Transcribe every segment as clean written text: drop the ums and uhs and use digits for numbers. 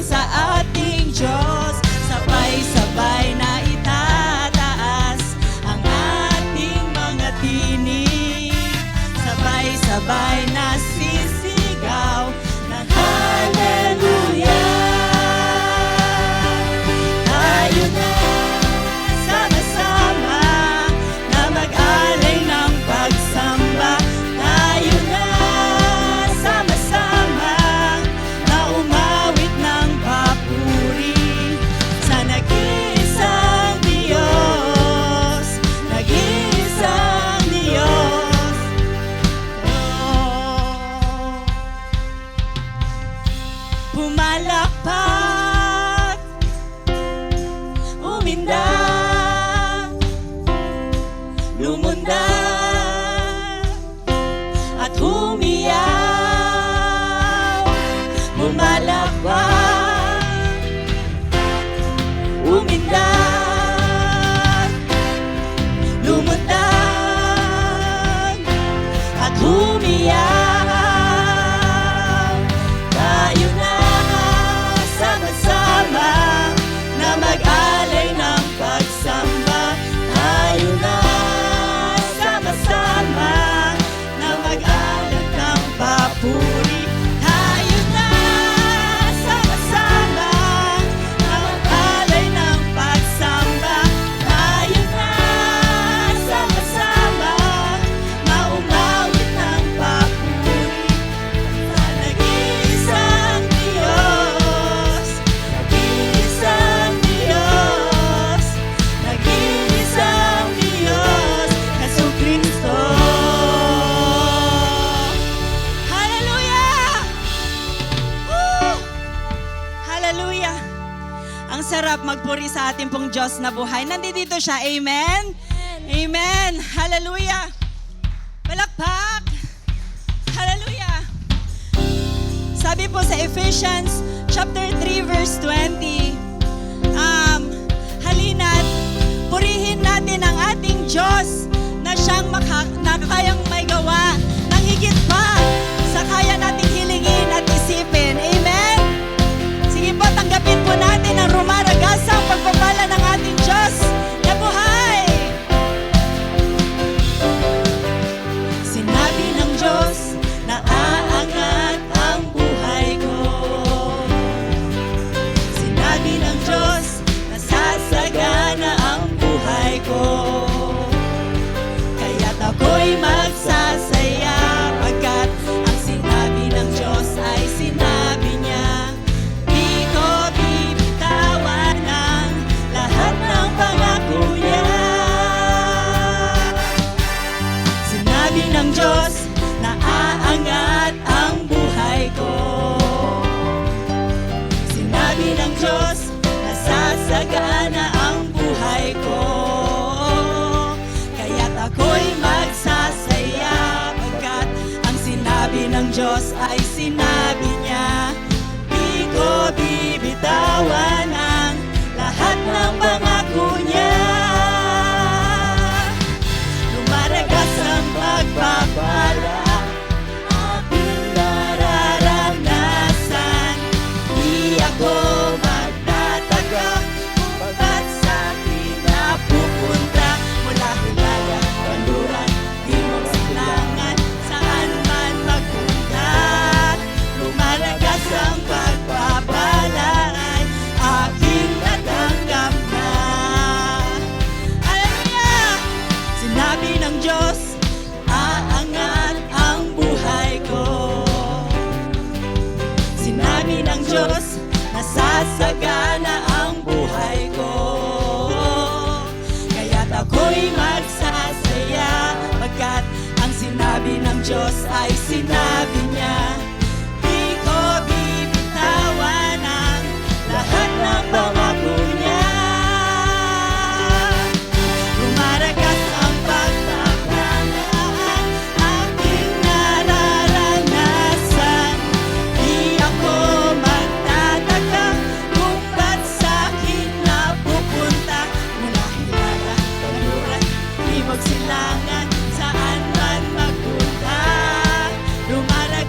sa ating Diyos. Sabay-sabay na itataas ang ating mga tinig. Sabay-sabay na sisigaw ng Hallelujah. Tayo na sama-sama na mag-alay ng pagsamba. Tayo na sama-sama na umawit ng papuri sa nag-iisang Diyos, nag-iisang Diyos. Pumalakpak, umindak, lumundag at humiyaw. Pumalakpak, umindak, lumundag at humiyaw. Tayo na sama-sama na mag-alay ng pagsamba. Tayo na sama-sama na mag-alay ng papuri. Tayo na sama-sama na mag-alay ng pagsamba. Tayo na sama-sama na umawit ng papuri sa nag-iisang Diyos, nag-iisang Diyos, nag-iisang Diyos, Jesucristo. Hallelujah! Woo! Hallelujah! Ang sarap magpuri sa ating pong Diyos na buhay. Nandito siya. Amen? Amen! Hallelujah! Palakpak! Hallelujah! Sabi po sa Ephesians chapter 3 verse 20, halina't purihin natin ang ating Diyos na siyang kayang may gawa ng higit pa sa kaya nating hilingin at isipin. Amen? Sige po, tanggapin po natin ang rumaragasang pagpapala ng ating Diyos na buhay. Sinabi ng Diyos na aangat ang buhay ko. Sinabi ng Diyos na sasagana ang buhay ko. Kaya't ako'y magsasaya pagkat ang sinabi ng Diyos ay sinabi niya. Di ko bibitawan ang lahat ng pangako niya. Sinabi ng Diyos na aangat ang buhay ko. Sinabi ng Diyos na sasagana ang buhay ko. Kaya't ako'y magsasaya pagkat ang sinabi ng Diyos ay sinabi niya. Di ko bibitawan ang lahat ng pangako niya. Lumaragas ang pagpapala aking nararanasan. Di ako magtataka kung ba't sa'kin napupunta. Mula Hilaga, Kanluran, Timog Silangan, saan man magpunta. Lumaragas ang pagpapala ay aking natanggap na. Hallelujah! Sinabi ng Diyos, aangat ang buhay ko. Sinabi ng Diyos, nasasagana ang buhay ko. Kaya't ako'y magsasaya pagkat ang sinabi ng Diyos ay sinabi niya. Di ko bibitawan ang lahat ng pangako niya. Lumaragas ang pagpapalaan aking nararanasan. Di ako magtataka kung ba't sa'kin napupunta. Mula Hilaga, Kanluran, Timog Silangan, saan man magpunta. Lumaragas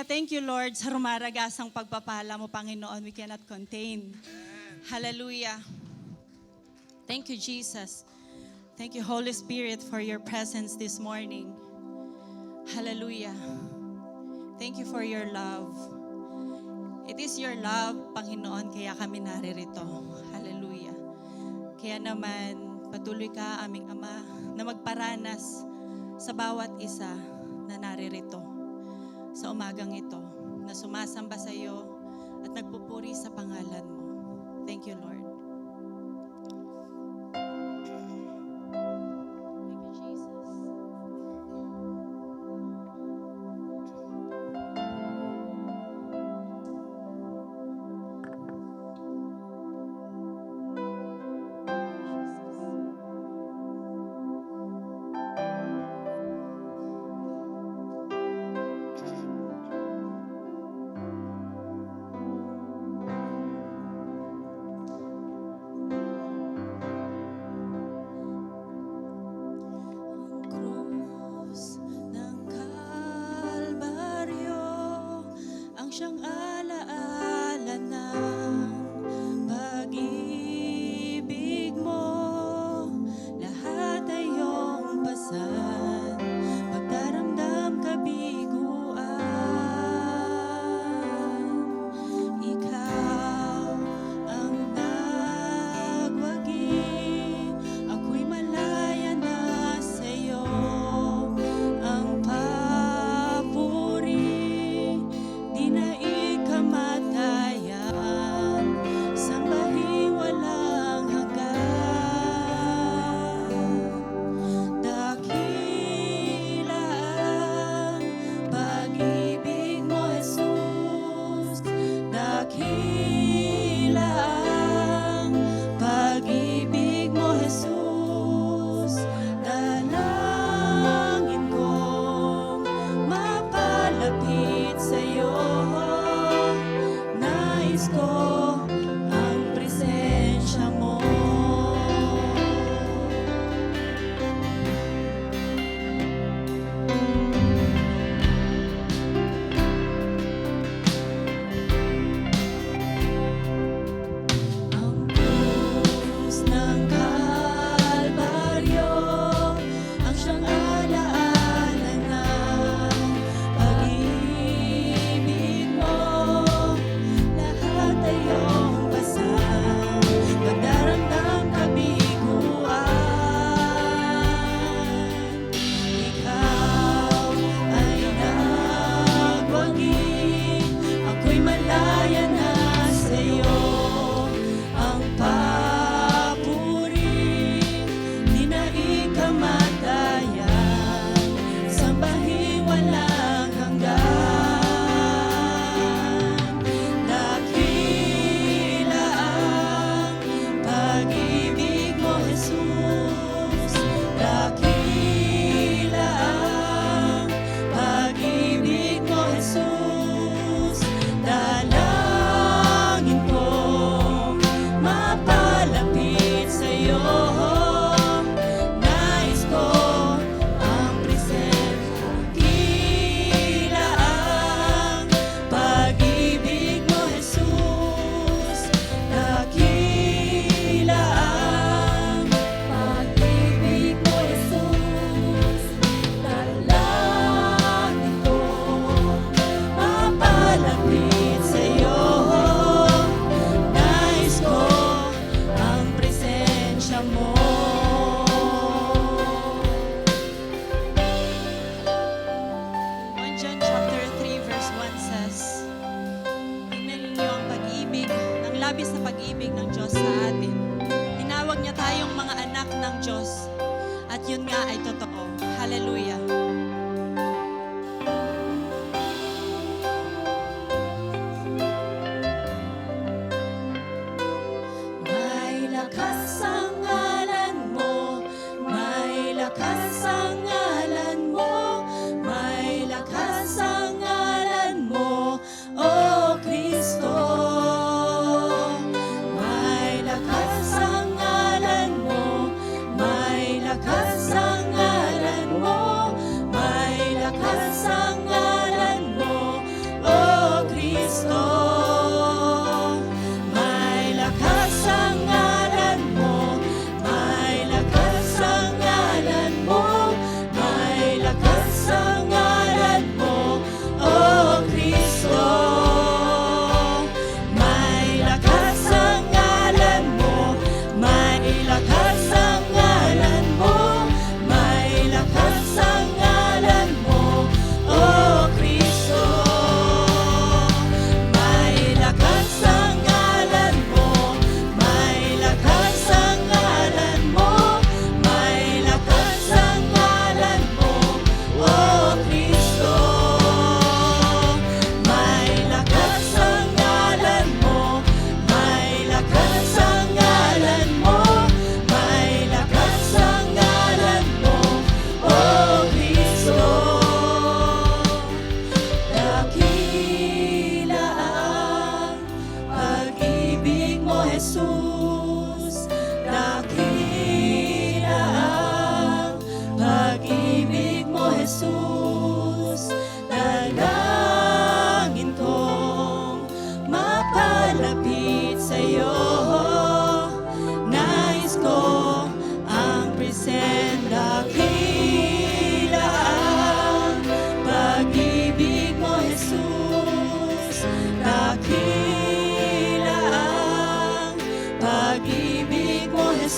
thank you, Lord, sa rumaragasang pagpapala mo, Panginoon. We cannot contain. Hallelujah. Thank you, Jesus. Thank you, Holy Spirit, for your presence this morning. Hallelujah. Thank you for your love. It is your love, Panginoon, kaya kami naririto. Hallelujah. Kaya naman, patuloy ka, aming Ama, na magparanas sa bawat isa na naririto sa umagang ito, na sumasamba sa iyo at nagpupuri sa pangalan mo. Thank you, Lord. Thank you, Jesus. Krus ng Kalbaryo ang siyang alaala ng pag-ibig mo. Lahat ay iyong pasan, pagdaramdam kabiguan. Ikaw ang nagwagi, ako'y malaya na sa'yo. Ang papuri, di na ikamatayan, sambahin walang hanggan. Dakila ang pag-ibig mo, Jesus. Dakila ang pag-ibig mo, Jesus. Dalangin kong mapalapit sa'yo. Nais ko ang presensya mo. Ang krus ng Kalbaryo ang siyang alaala ng pag-ibig mo. Lahat ay iyong pasan, pagdaramdam kabiguan. Ikaw ay nagwagi, ako'y malaya na sa'yo. Ang papuri, di na ikamatayan, sambahin walang hanggan. Dakila ang pag-ibig mo, Jesus. Dakila ang pag-ibig mo, Jesus. Dalangin kong mapalapit sa'yo. Nais ko ang presensya. Dakila ang pag-ibig mo, Jesus. Dakila ang pag-ibig mo, Jesus. Dalangin ko mapalapit sa'yo. Nais ko ang presensya mo. 1 John chapter 3 verse 1 says, tingnan ninyo ang pag-ibig, ang labis na pag-ibig ng Diyos sa atin. Tinawag niya tayong mga anak ng Diyos. At yun nga ay totoo. Hallelujah. May lakas ang ngalan mo, may lakas ang ngalan mo, may lakas ang ngalan mo, O Kristo. May lakas ang ngalan mo, may lakas ang ngalan mo,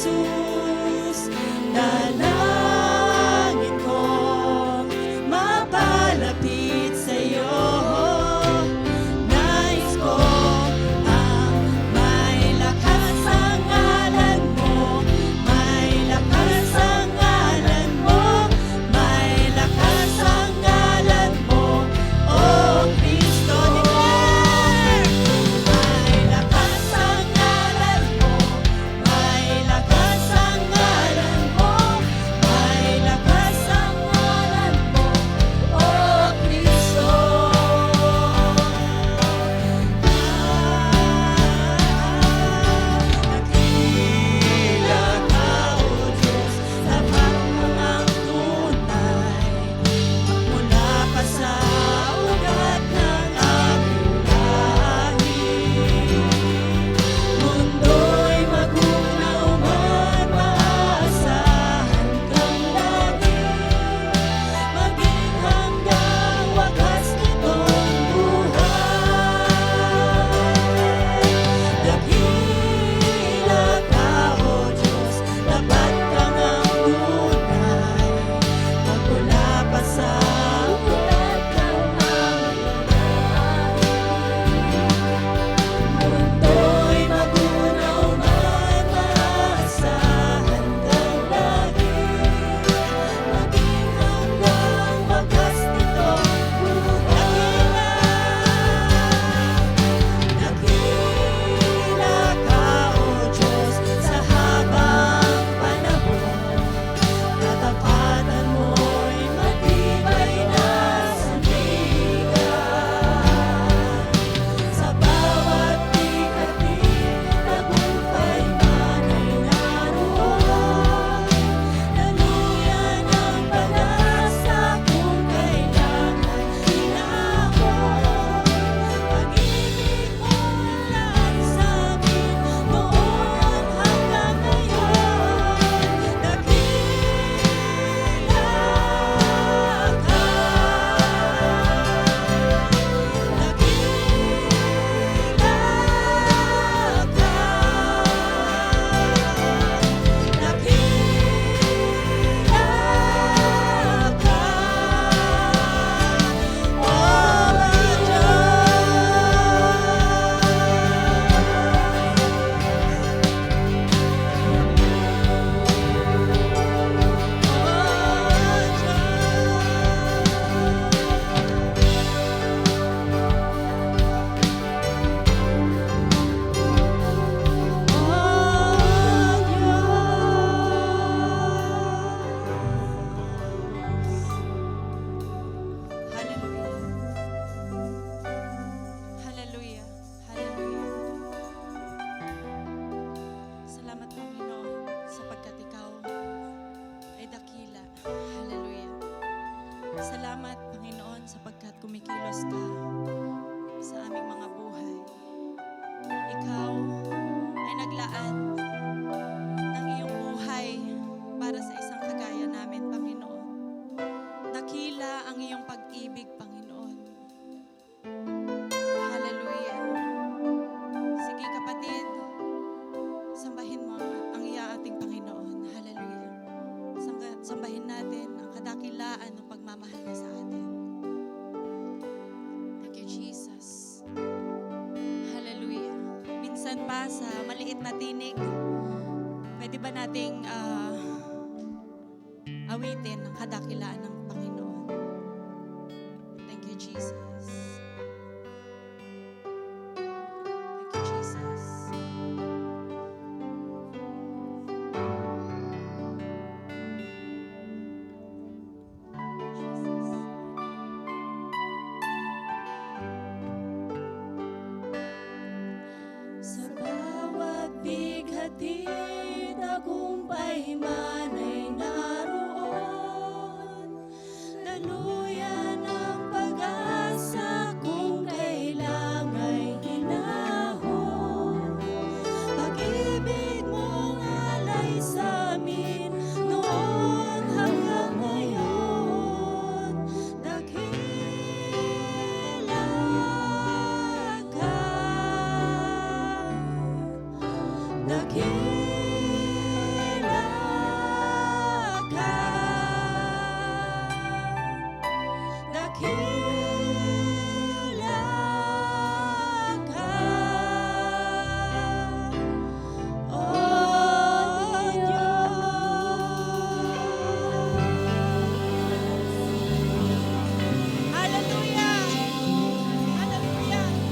Jesus. Dalangin kong mapalapit sa'yo. Nais ko ang may lakas ang ngalan mo, may lakas ang ngalan mo, may lakas ang ngalan mo, O Kristo. Declare! May lakas ang ngalan mo, may lakas ang ngalan mo, may lakas ang ngalan mo, O Kristo. Dakila ka, O Diyos, tapat ang tunay, mula pa sa ugat ng aming lahi. Mundo'y magunaw man, maasahan kang lagi, maging hanggang wakas nitong buhay. Dakila ka, O Diyos, tapat kang ang tunay, magmula pa sa ugat ng aming lahi. Mundo'y magunaw man, maasahan kang lagi, maging hanggang wakas nitong buhay. Dakila ka, O Diyos, sa habang panahon, katapatan mo'y matibay na sandigan. Sa bawat bigati, tagumpay man ay naroon. Daluyan ang pag-asa kung kailangan hinahon. Pag-ibig mo lang sa'min noon hanggang ngayon. Dakila ka. Hallelujah. Hallelujah. Salamat, Panginoon, sapagkat Ikaw ay dakila. Hallelujah. Salamat, Panginoon, sapagkat kumikilos ka sa aming mga buhay. Ikaw ay naglaan ng iyong buhay para sa isang kagaya namin, Panginoon. Dakila ang iyong pag-ibig, Panginoon. Hallelujah. Sige, kapatid, sambahin mo ang ating Panginoon. Hallelujah. Sambahin natin ang kadakilaan ng pagmamahal niya sa atin. Thank you, Jesus. Hallelujah. Minsan pa sa maliit na tinig, pwede ba nating awitin ang kadakilaan ng Panginoon? Thank you, Jesus. Thank you, Jesus. Sa bawat bighati